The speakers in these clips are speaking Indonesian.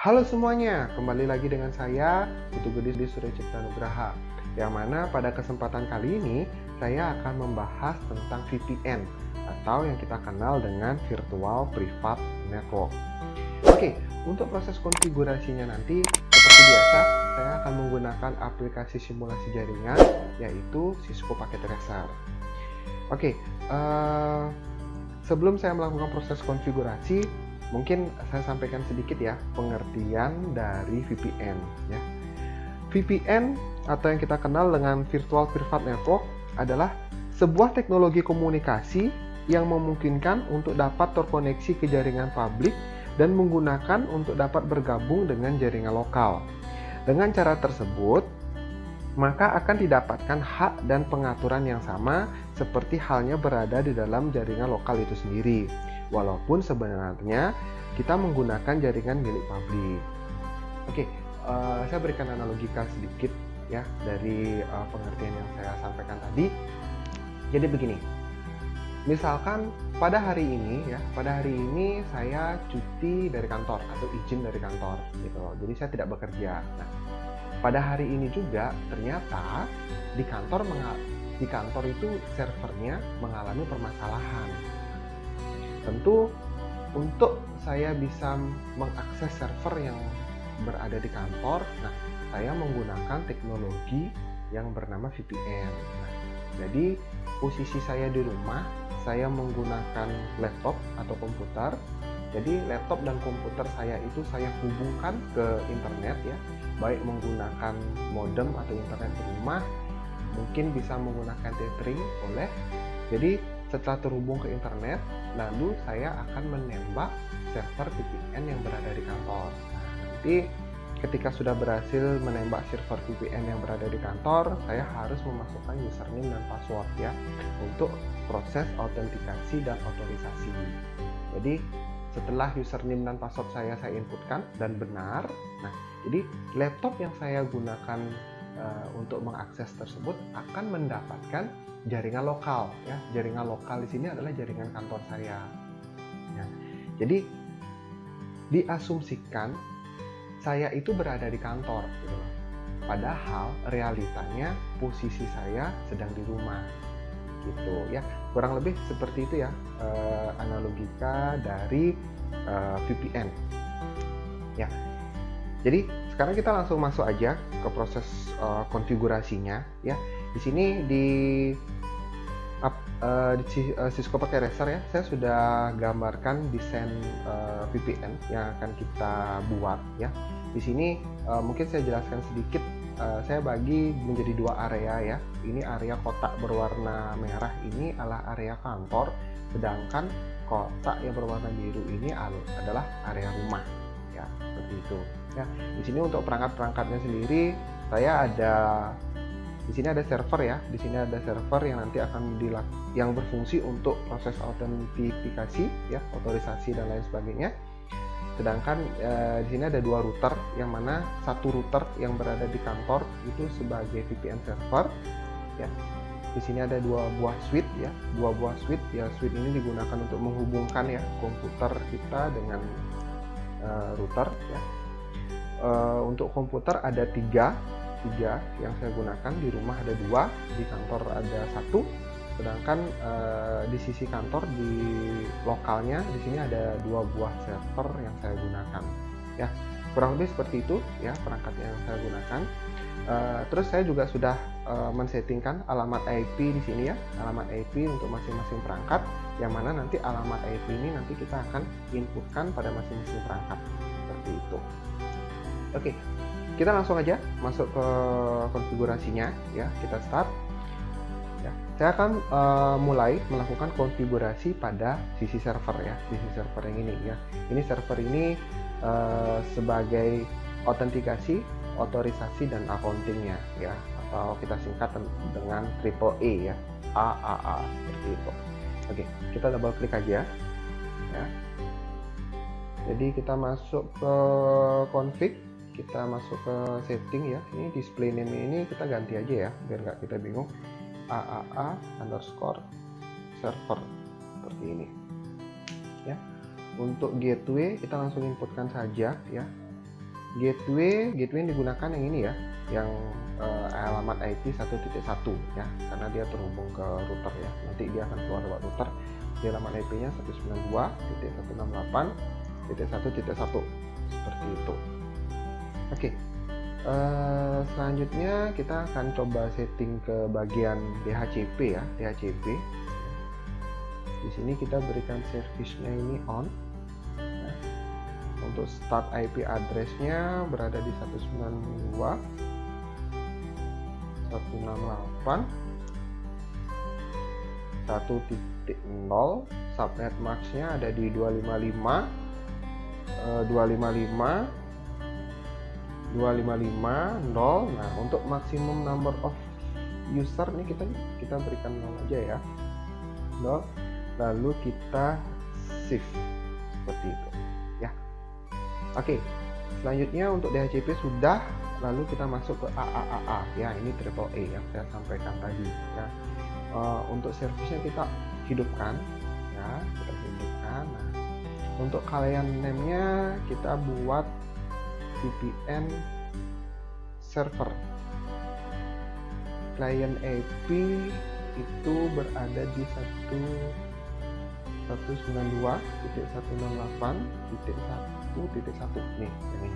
Halo semuanya, kembali lagi dengan saya, Putu Budi Surya Cipta Nugraha. Yang mana pada kesempatan kali ini, saya akan membahas tentang VPN atau yang kita kenal dengan Virtual Private Network. Oke, untuk proses konfigurasinya nanti, seperti biasa, saya akan menggunakan aplikasi simulasi jaringan, yaitu Cisco Packet Tracer. Oke, sebelum saya melakukan proses konfigurasi, mungkin saya sampaikan sedikit ya pengertian dari VPN ya. VPN atau yang kita kenal dengan Virtual Private Network adalah sebuah teknologi komunikasi yang memungkinkan untuk dapat terkoneksi ke jaringan publik dan menggunakan untuk dapat bergabung dengan jaringan lokal. Dengan cara tersebut, maka akan didapatkan hak dan pengaturan yang sama seperti halnya berada di dalam jaringan lokal itu sendiri, walaupun sebenarnya kita menggunakan jaringan milik publik. Oke, saya berikan analogika sedikit ya dari pengertian yang saya sampaikan tadi. Jadi begini, misalkan pada hari ini saya cuti dari kantor atau izin dari kantor gitu. Jadi saya tidak bekerja. Nah, pada hari ini juga ternyata di kantor itu servernya mengalami permasalahan. Tentu untuk saya bisa mengakses server yang berada di kantor, nah saya menggunakan teknologi yang bernama VPN. Nah, jadi posisi saya di rumah, saya menggunakan laptop atau komputer. Jadi laptop dan komputer saya itu saya hubungkan ke internet ya, baik menggunakan modem atau internet di rumah, mungkin bisa menggunakan tethering boleh. Jadi setelah terhubung ke internet, lalu saya akan menembak server VPN yang berada di kantor. Nah, nanti ketika sudah berhasil menembak server VPN yang berada di kantor, saya harus memasukkan username dan password ya untuk proses autentikasi dan otorisasi. Jadi setelah username dan password saya inputkan dan benar, nah jadi laptop yang saya gunakan untuk mengakses tersebut akan mendapatkan jaringan lokal ya. Jaringan lokal di sini adalah jaringan kantor saya. Ya. Jadi diasumsikan saya itu berada di kantor gitu. Padahal realitanya posisi saya sedang di rumah gitu ya. Kurang lebih seperti itu ya analogika dari VPN. Ya. Jadi sekarang kita langsung masuk aja ke proses konfigurasinya ya. Di sini di Cisco Packet Tracer ya, saya sudah gambarkan desain VPN yang akan kita buat ya. Di sini mungkin saya jelaskan sedikit. Saya bagi menjadi dua area ya. Ini area kotak berwarna merah ini adalah area kantor, sedangkan kotak yang berwarna biru ini adalah area rumah ya, seperti itu ya. Di sini untuk perangkat-perangkatnya sendiri di sini ada server ya. Di sini ada server yang nanti akan yang berfungsi untuk proses autentifikasi ya, otorisasi dan lain sebagainya. Sedangkan di sini ada dua router, yang mana satu router yang berada di kantor itu sebagai VPN server ya. Di sini ada dua buah switch ya, switch ini digunakan untuk menghubungkan ya komputer kita dengan router ya. Untuk komputer ada tiga yang saya gunakan. Di rumah ada dua, di kantor ada satu. Sedangkan di sisi kantor di lokalnya di sini ada dua buah server yang saya gunakan ya. Kurang lebih seperti itu ya perangkat yang saya gunakan. Terus saya juga sudah men-settingkan alamat IP di sini ya, alamat IP untuk masing-masing perangkat, yang mana nanti alamat IP ini nanti kita akan inputkan pada masing-masing perangkat seperti itu. Oke, kita langsung aja masuk ke konfigurasinya ya. Kita start. Ya, saya akan mulai melakukan konfigurasi pada sisi server ya, sisi server yang ini ya. Ini server ini sebagai autentikasi, otorisasi dan accountingnya ya, atau kita singkat dengan AAA ya, AAA seperti itu. Oke, kita double klik aja ya. Jadi kita masuk ke config, kita masuk ke setting ya. Ini display name ini kita ganti aja ya, biar nggak kita bingung. AAA_server seperti ini ya. Untuk gateway kita langsung inputkan saja ya, gateway yang digunakan yang ini ya, yang alamat IP 1.1 ya, karena dia terhubung ke router ya. Nanti dia akan keluar lewat router. Di alamat IP-nya 192.168.1.1 seperti itu. Oke. Selanjutnya kita akan coba setting ke bagian DHCP ya, DHCP. Di sini kita berikan service-nya ini on. Nah, untuk start IP address-nya berada di 192.168.1.0. Subnet max-nya ada di 255.0. Nah, untuk maximum number of user nih kita berikan 0 aja ya, 0. Lalu kita save seperti itu ya. Oke, selanjutnya untuk DHCP sudah, lalu kita masuk ke AAA ya, ini AAA yang saya sampaikan tadi ya. Untuk servisnya kita hidupkan ya, kita hidupkan. Nah, untuk client name-nya kita buat VPN server. Client IP itu berada di 192.168.1.1 nih, ini.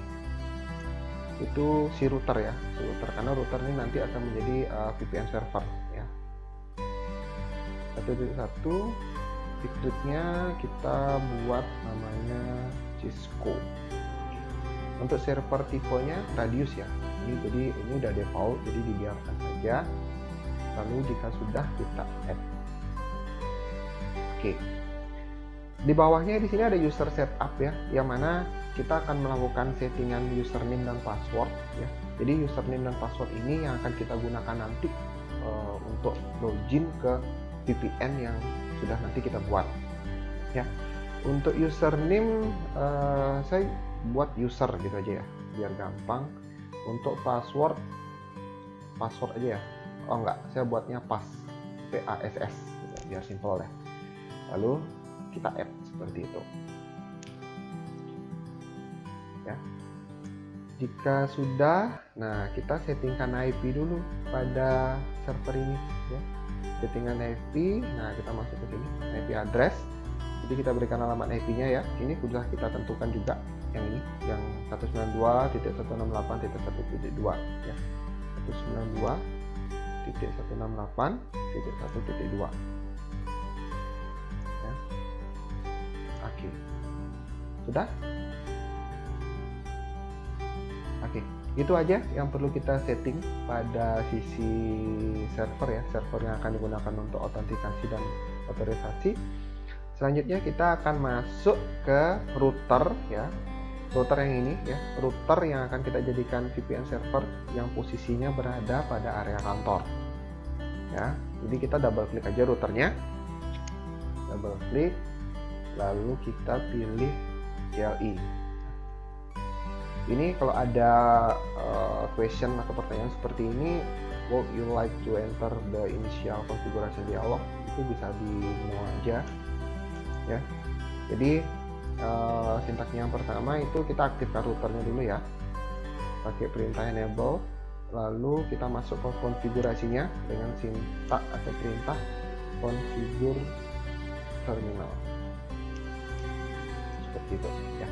Itu si router ya, karena router ini nanti akan menjadi VPN server ya. 1.1 secretnya kita buat namanya Cisco. Untuk server tipenya Radius ya, jadi ini udah default, jadi dibiarkan saja. Lalu jika sudah kita add. Oke. Di bawahnya di sini ada user setup ya, yang mana kita akan melakukan settingan username dan password ya. Jadi username dan password ini yang akan kita gunakan nanti untuk login ke VPN yang sudah nanti kita buat ya. Untuk username saya buat user gitu aja ya, biar gampang. Untuk password aja ya. Oh enggak, saya buatnya PASS gitu, biar simple ya. Lalu kita add seperti itu ya. Jika sudah, nah kita settingkan IP dulu pada server ini ya. Settingan IP, nah kita masuk ke sini, IP address. Jadi kita berikan alamat IP-nya ya. Ini sudah kita tentukan juga yang ini, yang 192.168.1.2 ya. 192.168.1.2 ya. Oke. Sudah? Oke, itu aja yang perlu kita setting pada sisi server ya, server yang akan digunakan untuk autentikasi dan otorisasi. Selanjutnya kita akan masuk ke router ya, router yang ini ya, router yang akan kita jadikan VPN server yang posisinya berada pada area kantor ya. Jadi kita double klik aja routernya, double klik, lalu kita pilih CLI. Ini kalau ada question atau pertanyaan seperti ini, would you like to enter the initial configuration dialog, itu bisa di no aja ya. Jadi sintaknya yang pertama itu kita aktifkan routernya dulu ya, pakai perintah enable, lalu kita masuk ke konfigurasinya dengan sintak atau perintah configure terminal seperti itu ya.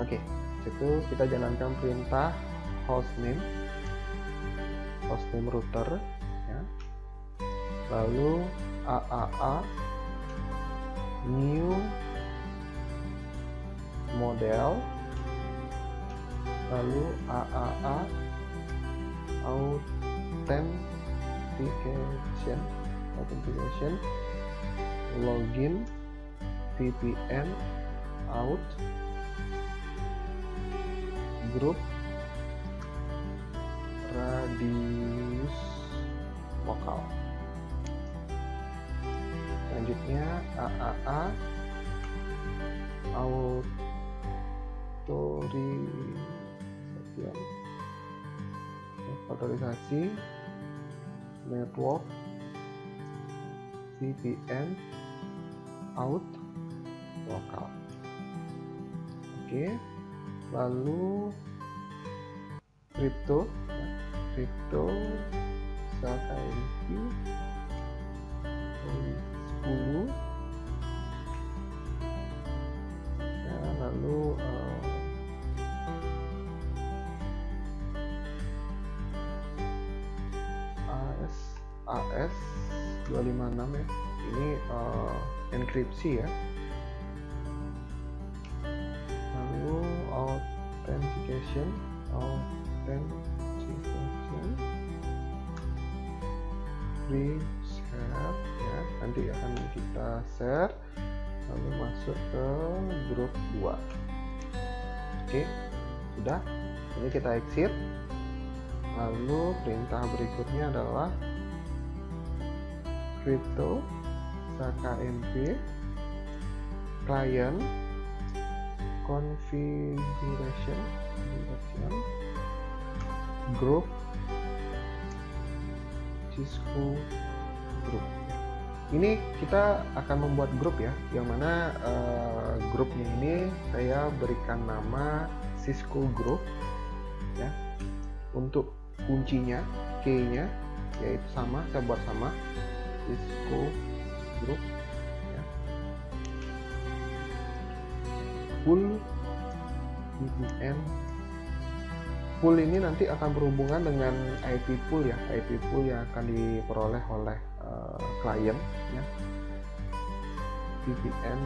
Oke, itu kita jalankan perintah hostname router ya, lalu AAA new model, lalu AAA authentication login VPN out group radius lokal. Selanjutnya AAA otorisasi network VPN out lokal. Oke, lalu crypto KMP 10 ya, lalu AS 256 ya, ini enkripsi ya, lalu authentication free share ya, nanti akan kita share, lalu masuk ke grup 2. Oke, sudah, ini kita exit. Lalu perintah berikutnya adalah crypto KMP client configuration group Cisco group. Ini kita akan membuat grup ya, yang mana grupnya ini saya berikan nama Cisco group ya. Untuk kuncinya, key-nya yaitu sama, saya buat sama Cisco group ya. Pool VPN. Pool ini nanti akan berhubungan dengan IP pool ya, IP pool yang akan diperoleh oleh klien ya. VPN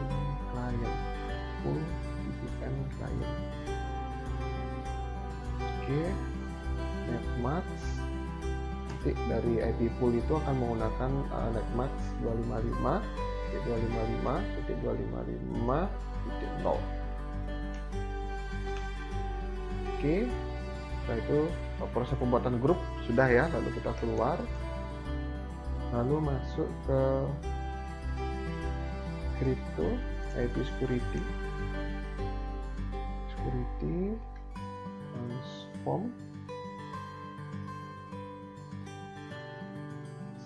client, pool VPN client. Oke, netmask. Nanti dari IP pool itu akan menggunakan netmask 255.255.255.0. Oke, setelah itu proses pembuatan grup sudah ya, lalu kita keluar, lalu masuk ke crypto IP security transform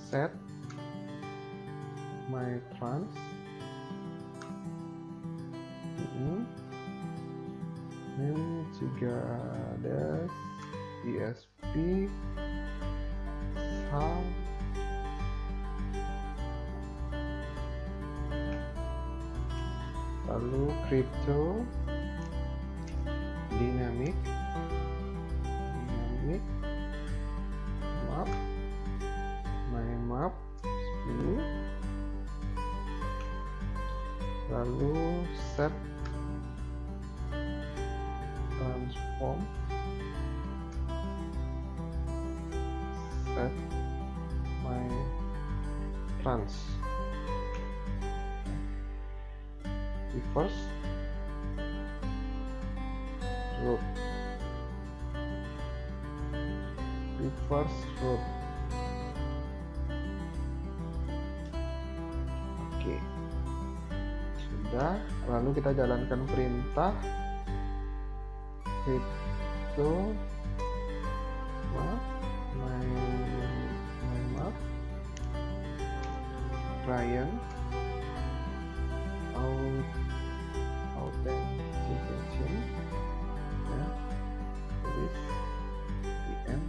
set my trans dan juga ada ESP SAL lalu crypto dynamic map my map 10, lalu set transform set my trans reverse root oke, sudah. Lalu kita jalankan perintah crypto map my map client authentication ya, tulis VM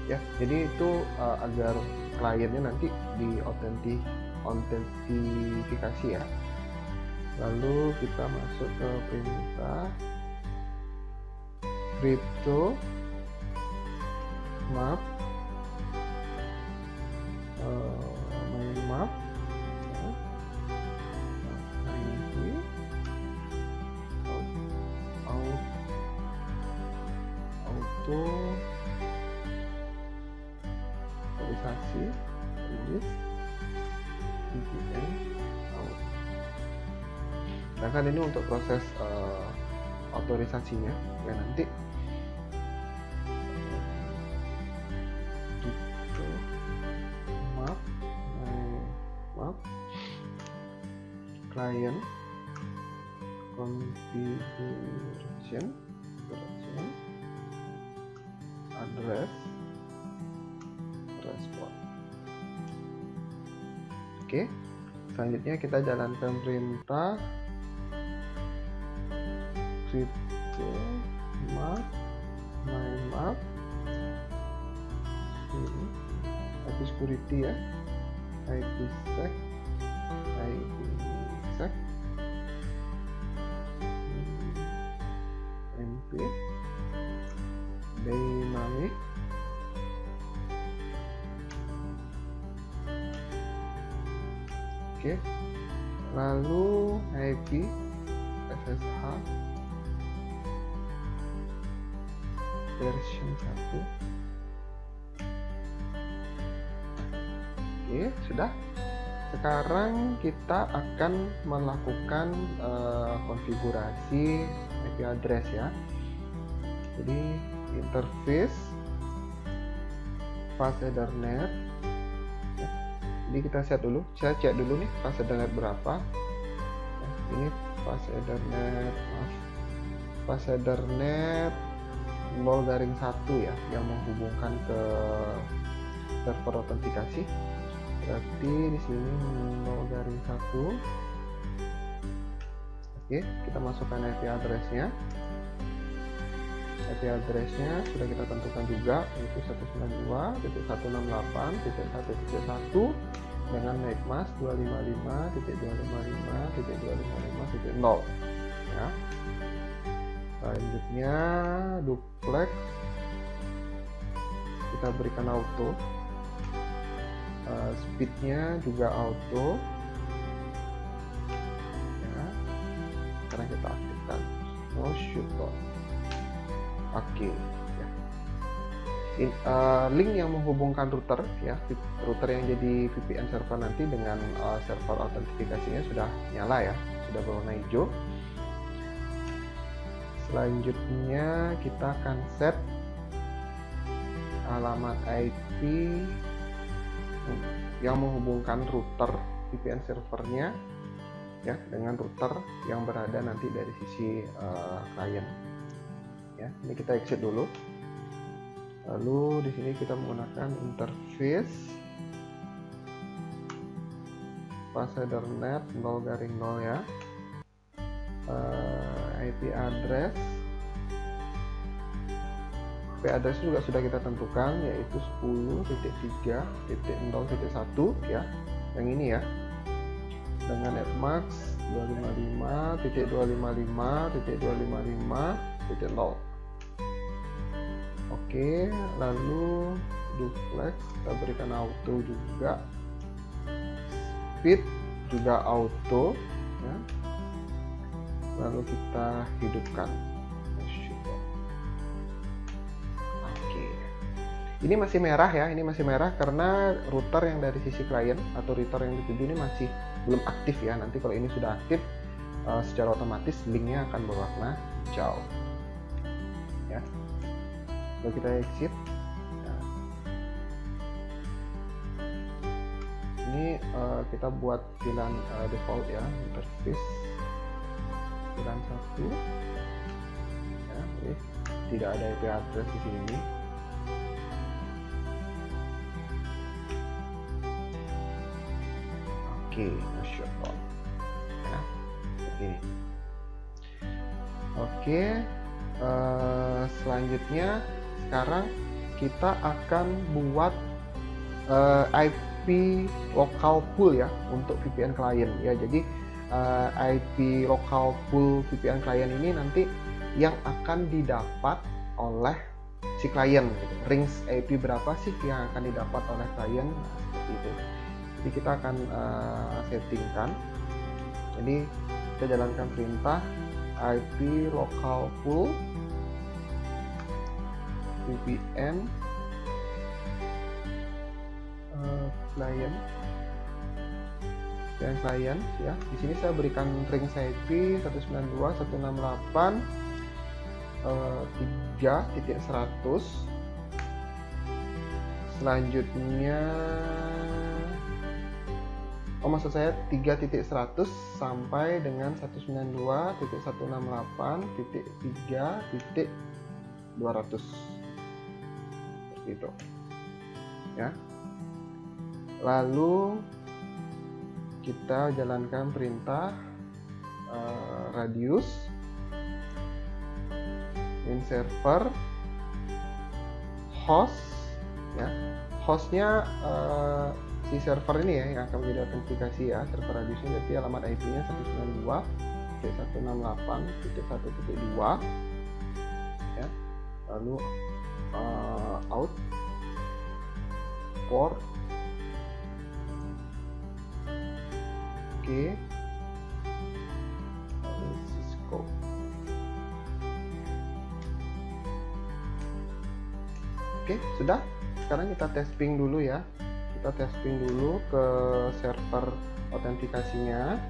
ya. Jadi itu agar kliennya nanti di autentifikasi ya. Lalu kita masuk ke perintah crypto map main map ya. Nah, ini auto autorisasi list VPN out. Sedangkan ini untuk proses otorisasinya ya, nanti client configuration address respon. Oke, selanjutnya kita jalankan perintah crypto map map ini IP security ya, IPsec MP dynamic oke, lalu IP SSH version 1. Oke, sudah. Sekarang kita akan melakukan konfigurasi IP address ya. Jadi interface fast Ethernet. Jadi kita set dulu. Saya cek dulu nih fast Ethernet berapa. Ini fast Ethernet, fast Ethernet 0/1 ya, yang menghubungkan ke server autentikasi. Berarti di sini 0/1. Oke, kita masukkan IP address-nya. IP address-nya sudah kita tentukan juga, yaitu 192.168.1.1 dengan MAC mask 255.255.255.0 ya. Selanjutnya duplex kita berikan auto, speednya juga auto ya. Sekarang kita aktifkan no shutdown. Oke ya. Link yang menghubungkan router ya, router yang jadi VPN server nanti dengan server autentifikasinya sudah nyala ya, sudah berwarna hijau. Selanjutnya kita akan set alamat IP yang menghubungkan router VPN servernya ya dengan router yang berada nanti dari sisi klien. Ya, ini kita exit dulu. Lalu di sini kita menggunakan interface fast Ethernet 0/0 ya. IP address juga sudah kita tentukan, yaitu 10.3.0.1 ya, yang ini ya, dengan Fmax 255.255.255.0. Oke, lalu duplex kita berikan auto juga, speed juga auto ya. Lalu kita hidupkan. Oke, ini masih merah ya, ini masih merah karena router yang dari sisi klien atau router yang dituju ini masih belum aktif ya. Nanti kalau ini sudah aktif, secara otomatis linknya akan berwarna hijau ya. Lalu kita exit ya. Ini kita buat VLAN default ya, interface VLAN 1 ya, tidak ada IP address di sini. Oke, shutdown ya, begini. Oke, selanjutnya sekarang kita akan buat IP local pool ya untuk VPN klien ya. Jadi IP local pool VPN klien ini nanti yang akan didapat oleh si klien gitu. Rings IP berapa sih yang akan didapat oleh klien, nah, seperti itu. Jadi kita akan settingkan. Jadi kita jalankan perintah IP local pool VPN klien ya. Di sini saya berikan ring IP 192.168.3.100. Selanjutnya maksud saya 3.100 sampai dengan 192.168.3.200 seperti itu ya. Lalu kita jalankan perintah radius in server host ya. Hostnya si server ini ya yang akan menjadi autentikasi ya. Server radiusnya berarti alamat IP-nya 192.168.1.2 ya. Lalu out port oke. Lalu Cisco. Oke, sudah. Sekarang kita tes ping dulu ya. Kita tes ping dulu ke server autentikasinya.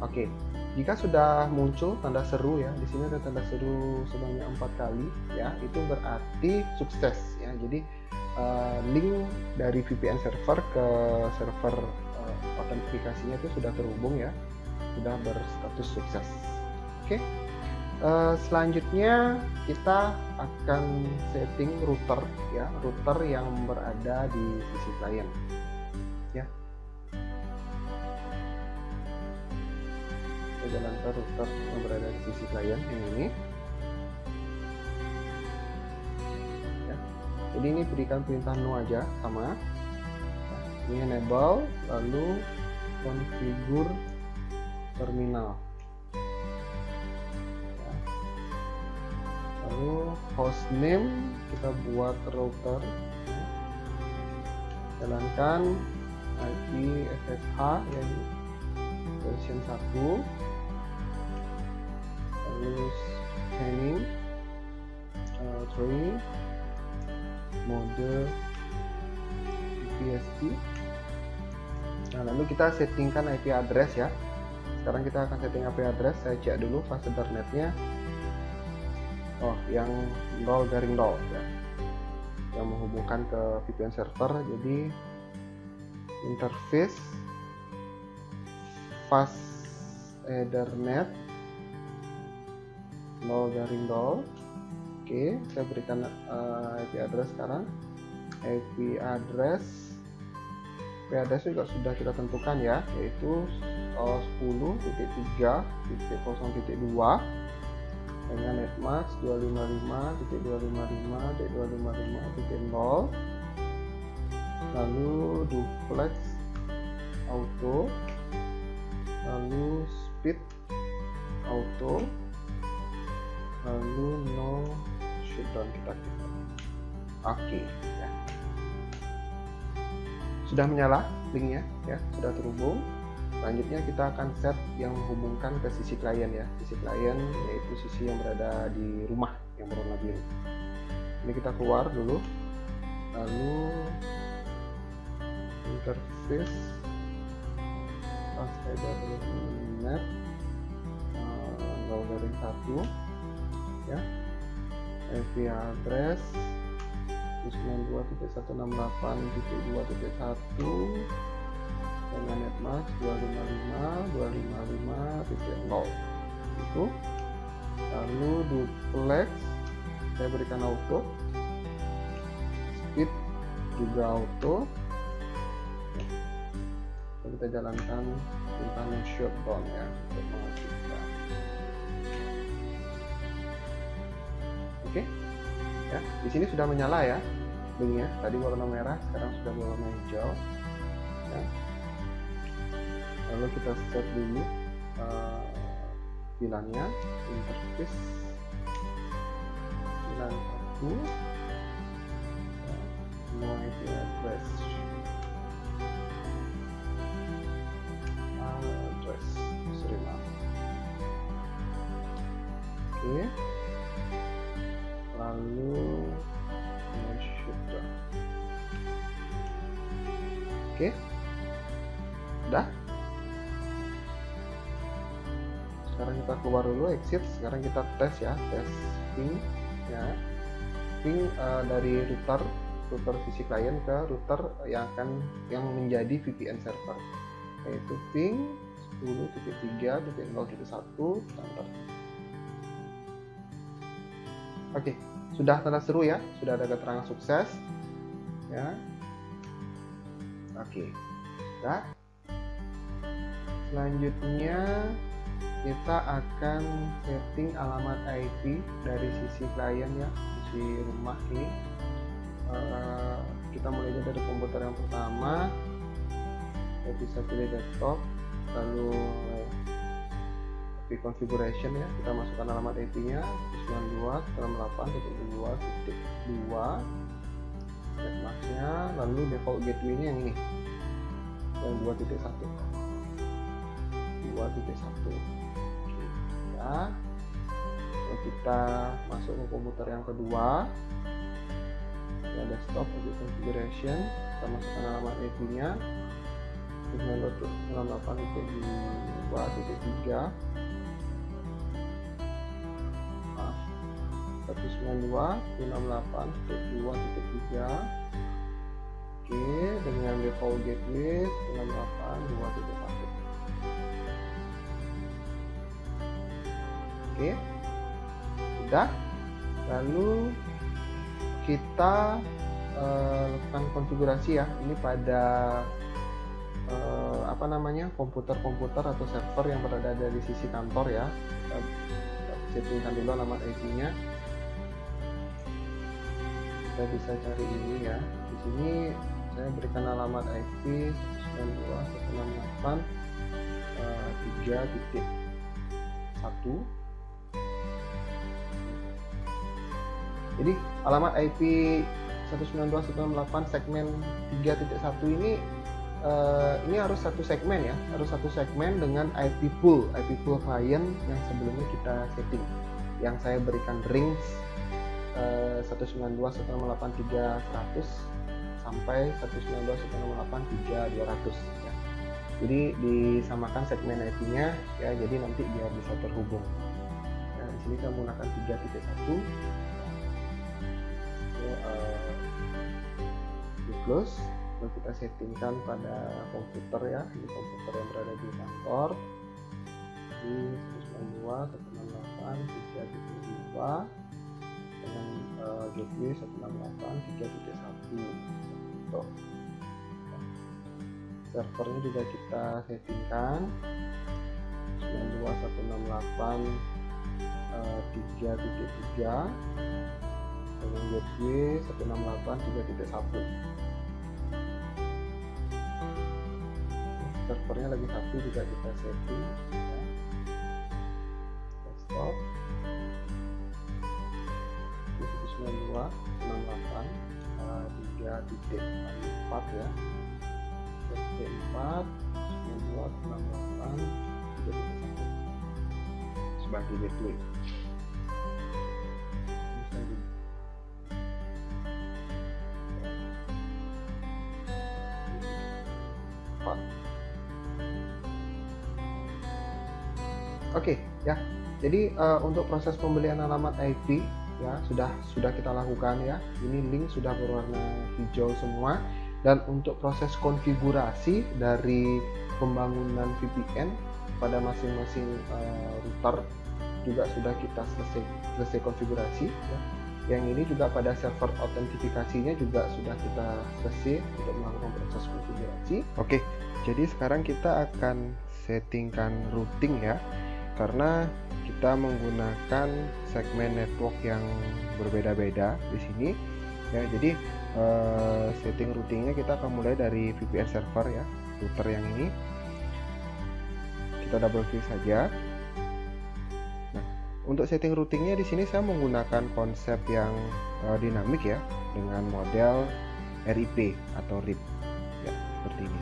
Oke, jika sudah muncul tanda seru ya, di sini ada tanda seru sebanyak 4 kali ya, itu berarti sukses ya. Jadi link dari VPN server ke server autentikasinya itu sudah terhubung ya, sudah berstatus sukses. Oke. Selanjutnya kita akan setting router ya, router yang berada di sisi klien ya. Kita jalankan router yang berada di sisi klien yang ini ya. Jadi ini berikan perintah no aja sama ya. Ini enable, lalu configure terminal. Lalu hostname kita buat router ya. Jalankan IP SSH yang version 1, lalu scanning 3 mode BPST. Nah, lalu kita settingkan IP address ya. Sekarang kita akan setting IP address. Saya cek dulu fase internetnya. Oh, yang 0/0 ya, yang menghubungkan ke VPN server. Jadi interface fast Ethernet 0/0. Oke, saya berikan IP address sekarang. IP address juga sudah kita tentukan ya, yaitu 10.3.0.2 dengan netmask 255.255.255.0, lalu duplex auto, lalu speed auto, lalu no shutdown kita aktifkan. Oke ya. Sudah menyala linknya ya, sudah terhubung. Selanjutnya kita akan set yang menghubungkan ke sisi klien ya. Sisi klien yaitu sisi yang berada di rumah yang berwarna biru. Ini kita keluar dulu. Lalu interface fast Ethernet 0/1 ya. IP address 92.168.2.1 dengan netmask 255.255.0 itu. Lalu duplex saya berikan auto, speed juga auto. Kita jalankan perintah no shutdown ya untuk mengaktifkan. Oke ya, di sini sudah menyala ya linknya. Tadi warna merah, sekarang sudah berwarna hijau ya. Lalu kita set dulu VLAN-nya, interface VLAN 1 no IP address serina. Oke, lalu no shutdown. Oke, udah. Sekarang kita keluar dulu, exit. Sekarang kita tes ya, tes ping ya. Ping dari router sisi klien ke router yang menjadi VPN server, yaitu ping 10.3.0.1 standar. Oke, sudah tanda seru ya, sudah ada keterangan sukses ya. Oke, nah selanjutnya kita akan setting alamat IP dari sisi klien ya, sisi rumah ini. Kita mulainya dari komputer yang pertama, kita bisa pilih desktop, lalu IP configuration ya, kita masukkan alamat IP-nya 92.168.2.2, netmasknya, lalu default gateway-nya yang ini, yang 2.1. Ya, kalau kita masuk ke komputer yang kedua, ya desktop IP configuration, kita masukkan alamat IP-nya 192.2.3, 192.168.2.3. Oke, dengan default gateway 168.2.1. Oke, sudah. Lalu kita lakukan konfigurasi ya. Ini pada komputer-komputer atau server yang berada dari sisi kantor ya. Kita settingkan dulu alamat IP-nya. Kita bisa cari ini ya. Di sini saya berikan alamat IP 192.168.3.1. Jadi alamat IP 192.168 segmen 3.1 ini harus satu segmen ya, harus satu segmen dengan IP pool klien yang sebelumnya kita setting, yang saya berikan range 192.168.3.100 sampai 192.168.3.200 ya. Jadi disamakan segmen IP-nya ya, jadi nanti biar bisa terhubung. Nah, di sini saya menggunakan 3.1. Di close, lalu kita settingkan pada komputer ya, di komputer yang berada di kantor di 192.168.3.2 dengan gateway 168.3.1. Servernya juga kita settingkan 192.168.3.3 dengan gateway 168.3.1. Servernya lagi satu juga kita setting ya. Desktop 192.168.3.4 ya, 192.168.3.1 sebagai gateway. Oke ya, jadi untuk proses pembelian alamat IP ya sudah kita lakukan ya. Ini link sudah berwarna hijau semua, dan untuk proses konfigurasi dari pembangunan VPN pada masing-masing router juga sudah kita selesai konfigurasi ya. Yang ini juga pada server autentifikasinya juga sudah kita selesai untuk melakukan proses konfigurasi. Oke, jadi sekarang kita akan settingkan routing ya, karena kita menggunakan segmen network yang berbeda-beda di sini ya. Jadi setting routingnya kita akan mulai dari VPN server ya, router yang ini. Kita double klik saja. Nah, untuk setting routingnya di sini saya menggunakan konsep yang dinamik ya, dengan model RIP atau RIP ya, seperti ini.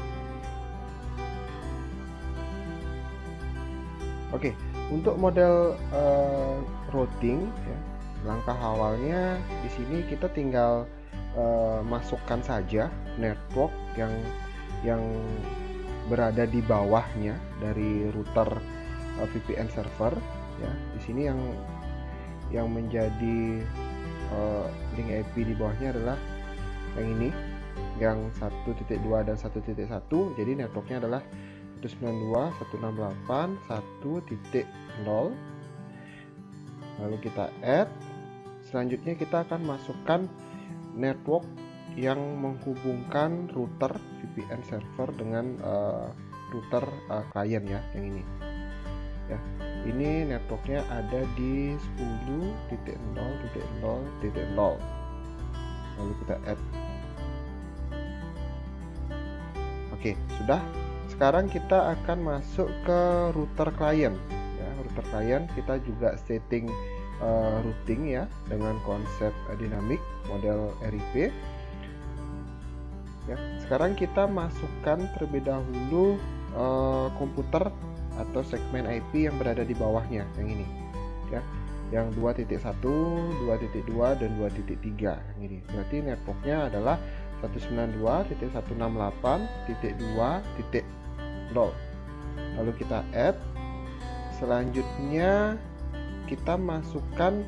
Oke, untuk model routing ya, langkah awalnya di sini kita tinggal masukkan saja network yang berada di bawahnya dari router VPN server ya. Di sini yang menjadi link IP di bawahnya adalah yang ini, yang 1.2 dan 1.1. Jadi networknya adalah 192.168.1.0. lalu kita add selanjutnya kita akan masukkan network yang menghubungkan router VPN server dengan router klien ya, yang ini ya. Ini networknya ada di 10.0.0.0. lalu kita add. Oke, sudah. Sekarang kita akan masuk ke router klien ya. Router klien kita juga setting routing ya dengan konsep dinamik model RIP ya. Sekarang kita masukkan terlebih dahulu komputer atau segmen IP yang berada di bawahnya, yang ini ya, yang 2.1, 2.2 dan 2.3 yang ini. Berarti networknya adalah 192.168.2.0. lalu kita add. Selanjutnya kita masukkan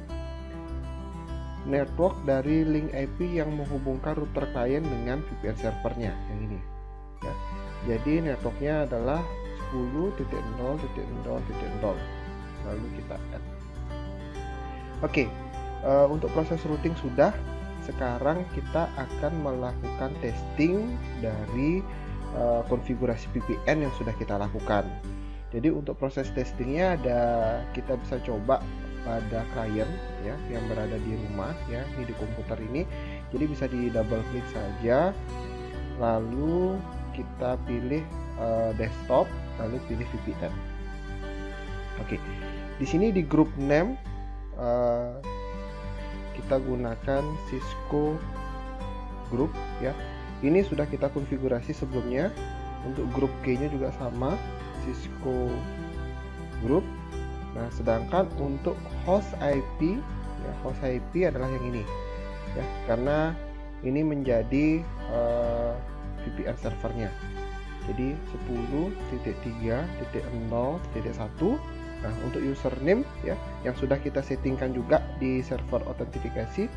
network dari link IP yang menghubungkan router klien dengan VPN servernya, yang ini ya. Jadi networknya adalah 10.0.0.0. lalu kita add. Oke, untuk proses routing sudah. Sekarang kita akan melakukan testing dari konfigurasi VPN yang sudah kita lakukan. Jadi untuk proses testingnya kita bisa coba pada klien ya yang berada di rumah ya, ini di komputer ini. Jadi bisa di double klik saja, lalu kita pilih desktop, lalu pilih VPN. Oke, di sini di group name kita gunakan Cisco Group ya. Ini sudah kita konfigurasi sebelumnya. Untuk grup key-nya juga sama, Cisco Group. Nah, sedangkan untuk host IP ya, host IP adalah yang ini ya, karena ini menjadi VPN servernya. Jadi 10.3.0.1. Nah, untuk username ya yang sudah kita settingkan juga di server autentifikasi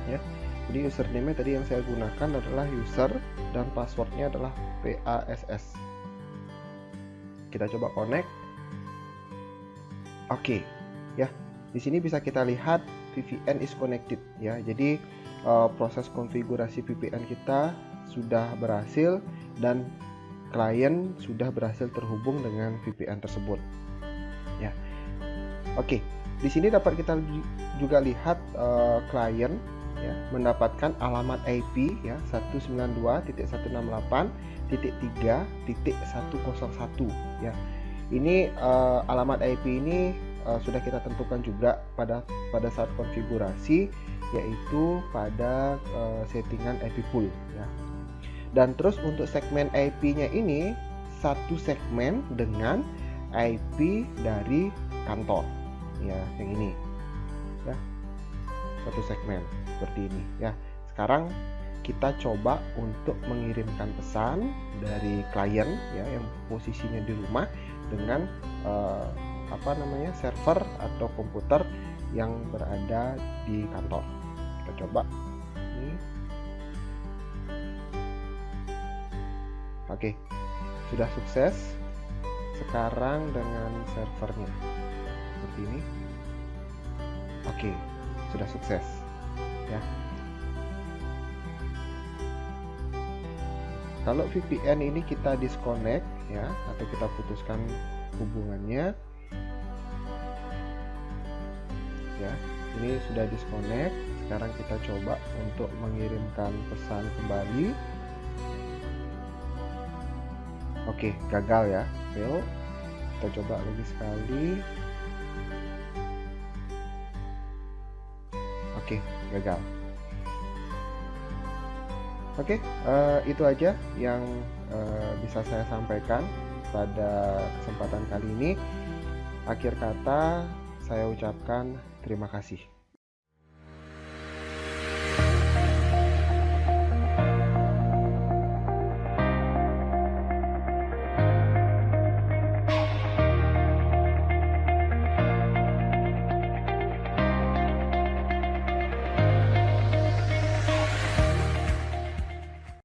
ya. Jadi username tadi yang saya gunakan adalah user dan passwordnya adalah PASS. Kita coba connect. Oke ya, di sini bisa kita lihat VPN is connected ya. Jadi proses konfigurasi VPN kita sudah berhasil dan klien sudah berhasil terhubung dengan VPN tersebut ya. Oke, di sini dapat kita juga lihat klien ya mendapatkan alamat IP ya 192.168.3.101 ya. Ini alamat IP ini sudah kita tentukan juga pada saat konfigurasi, yaitu pada settingan IP pool ya. Dan terus untuk segmen IP-nya ini satu segmen dengan IP dari kantor ya, yang ini ya, satu segmen seperti ini ya. Sekarang kita coba untuk mengirimkan pesan dari klien ya yang posisinya di rumah dengan server atau komputer yang berada di kantor. Kita coba ini. Oke, sudah sukses. Sekarang dengan servernya seperti ini. Oke, sudah sukses ya. Kalau VPN ini kita disconnect ya, atau kita putuskan hubungannya ya, ini sudah disconnect. Sekarang kita coba untuk mengirimkan pesan kembali. Oke, gagal ya, fail. Kita coba lagi sekali. Oke, gagal. Oke, itu aja yang bisa saya sampaikan pada kesempatan kali ini. Akhir kata, saya ucapkan terima kasih.